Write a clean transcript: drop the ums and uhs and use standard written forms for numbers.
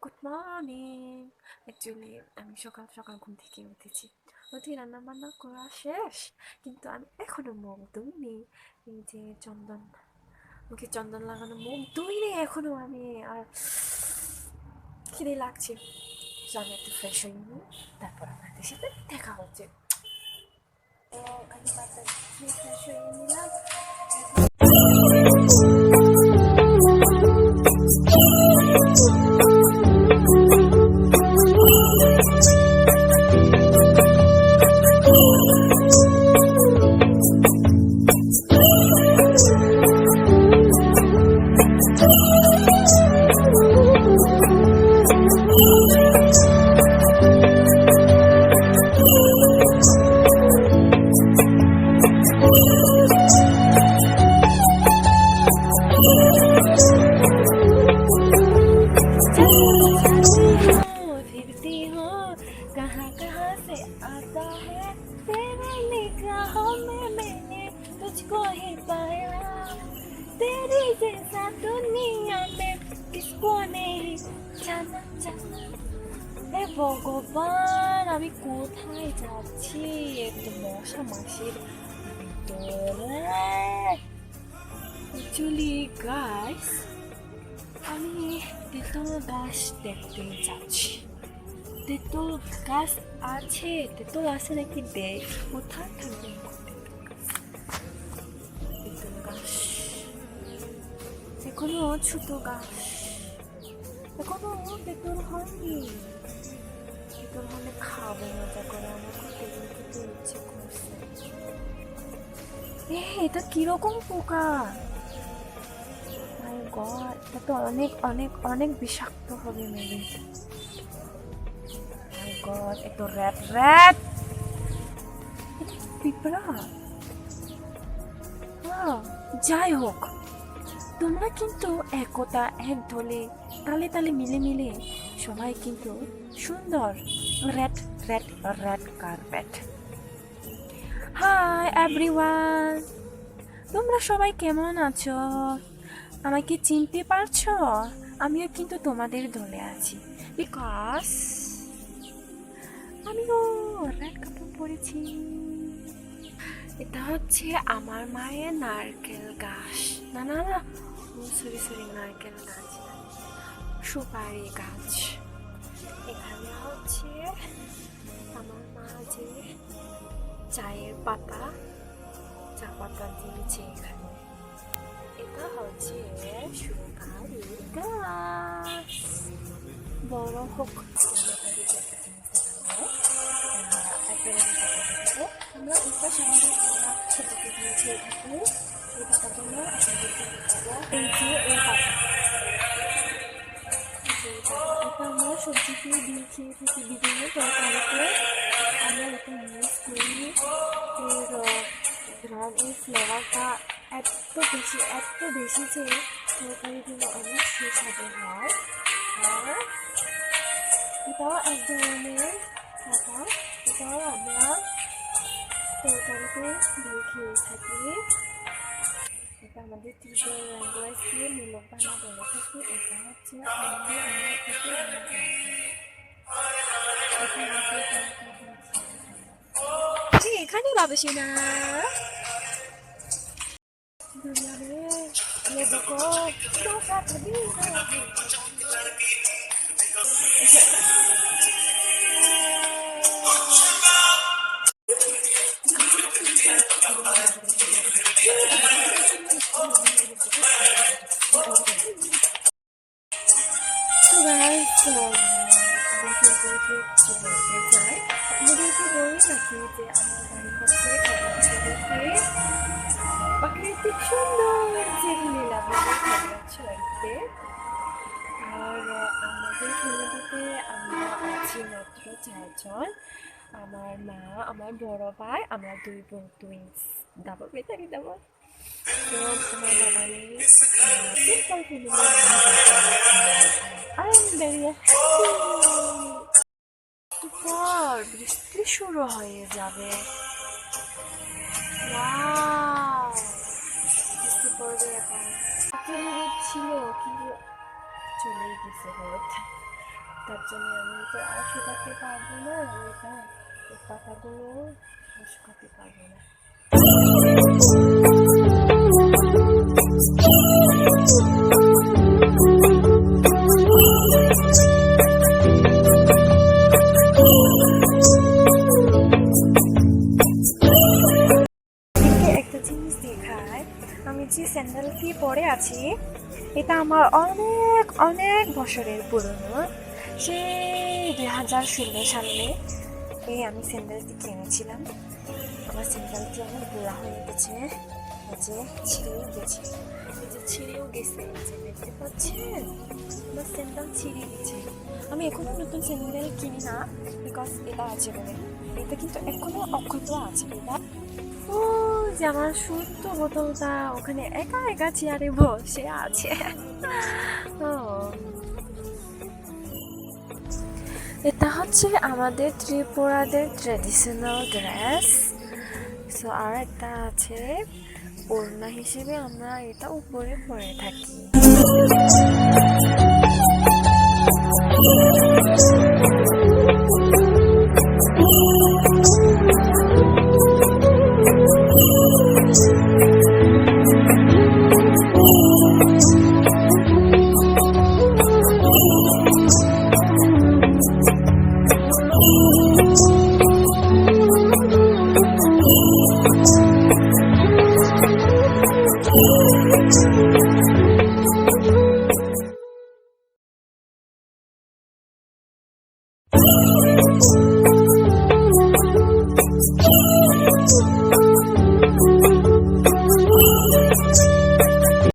Good morning. Actually আমি সকাল সকাল ঘুম থেকে উঠেছি, রান্না বান্না করা শেষ, কিন্তু আমি এখনো মুখ ধুইনি। এই যে মুখে চন্দন লাগানো, মুখ ধুইনি এখনো আমি। আর খিদে লাগছে, তো আমি একটু ফ্রেশ হয়ে নিই, তারপর আপনাদের সাথে দেখা হচ্ছে। তো আমি বাচ্চা ফ্রেশ হয়ে নিলাম। फिरती हो, कहाँ कहाँ से आता है तेरे निगाहों में, मैंने तुझको ही पाया। तेरी जैसा दुनिया में किसको नहीं जाना जाना। হে ভগবান, আমি কোথায় যাচ্ছি? একটু মশা মাসির ভিতরে। অ্যাকচুয়ালি গাইস, আমি তেঁতুল গাছ দেখতে যাচ্ছি। তেঁতুল গাছ আছে, তেঁতুল আছে নাকি দেখ, কোথায় থাকবে তেঁতুল গাছ? এখনো ছোট গাছ, এখনো তেঁতুল হয়নি। তেঁতুল হলে খাবো মজা করে, আমার খুব তেঁতুল খেতে ইচ্ছে করছে। এটা কিরকম পোকা! মাই গড, এটা তো অনেক অনেক অনেক বিষাক্ত হবে মেবি। মাই গড, এ তো র্যাট র্যাট, পিঁপড়া। যাই হোক, তোমরা কিন্তু একতা এক দলে তালে তালে মিলে মিলে সবাই কিন্তু সুন্দর red red red carpet. Hi everyone, তোমরা সবাই কেমন আছো? আমাকে চিনতে পারছো? আমিও কিন্তু তোমাদের দলে আছি, বিকজ আমিও রেড কাপড় পরেছি। এটা হচ্ছে আমার মায়ের নারকেল গাছ, না না না, সরি নারকেল গাছ, সুপারি গাছ। এখানে হচ্ছে আমার মা যে চায়ের পাতা, চা পাতা দিয়েছে এখানে। এটা হচ্ছে সুপারি গাছ, বড় হোক। আমরা উপর শহরে ছোটকে দিয়েছি এটাকে, এই পাতাটা আমরা এই যে এই পাতা, এটা আমরা সবজিতে দিয়ে খেয়ে থাকি, বিভিন্ন তরকারিতে আমরা এটা ইউজ করি। এর ঘ্রাণ, এই ফ্লেভারটা এত বেশি যে তরকারিগুলো অনেক সুস্বাদু হয়। আর এটাও এক ধরনের খাবার, এটাও আমরা তরকারিতে দিয়ে খেয়ে থাকি। এটা আমাদের ত্রিপুরা ল্যাঙ্গুয়েজ দিয়ে মূল্যবানা বলে থাকি। এটা হচ্ছে এখানে বাবুসি না दुनिया में लोगों को धोखा कभी नहीं। तो गाइस, আপনাদেরকে বলে রাখি যে আমার বাড়ি হচ্ছে প্রাকৃতিক সুন্দর যে নীলাবনের খাগড়াছড়িতে। আর আমাদের ফ্যামিলিতে আমরা আছি মাত্র 4 জন, আমার মা, আমার বড় ভাই, আমরা 2 বোন, টুইন্স, ডাবল বেটারি ডাবল। তো আমার বাবা নেই, simple family. I am very happy. পর বৃষ্টি শুরু হয়ে যাবে। ওয়াও, বৃষ্টি পড়বে এখন। ছিল কিন্তু চলেই গেছে রোদ। তার জন্য আমি তো আর শুকাতে পারবো না, এটা এই পাতাগুলো শুকাতে পারবো না। একটা জিনিস দেখায়, আমি যে স্যান্ডেলটি পরে আছি এটা আমার অনেক অনেক বছরের পুরনো। সেই 2016 সালে আমি স্যান্ডেলটি কিনেছিলাম। আমার স্যান্ডেলটি অনেক বুড়া হয়ে গেছে, এই যে ছিঁড়েও গেছে, এই যে ছিঁড়েও গেছে, এই যে দেখতে পাচ্ছেন আমার স্যান্ডেল ছিঁড়ে গেছে। আমি এখনো নতুন স্যান্ডেল কিনি না, বিকজ এটা আছে বলে। এটা কিন্তু এখনো অক্ষত আছে। এটা ও যে আমার শুদ্ধ বোতলটা ওখানে একা একা চেয়ারে বসে আছে। ও এটা হচ্ছে আমাদের ত্রিপুরাদের ট্রেডিশনাল ড্রেস। সো আর একটা আছে ওড়না হিসেবে আমরা এটা উপরে পরে থাকি।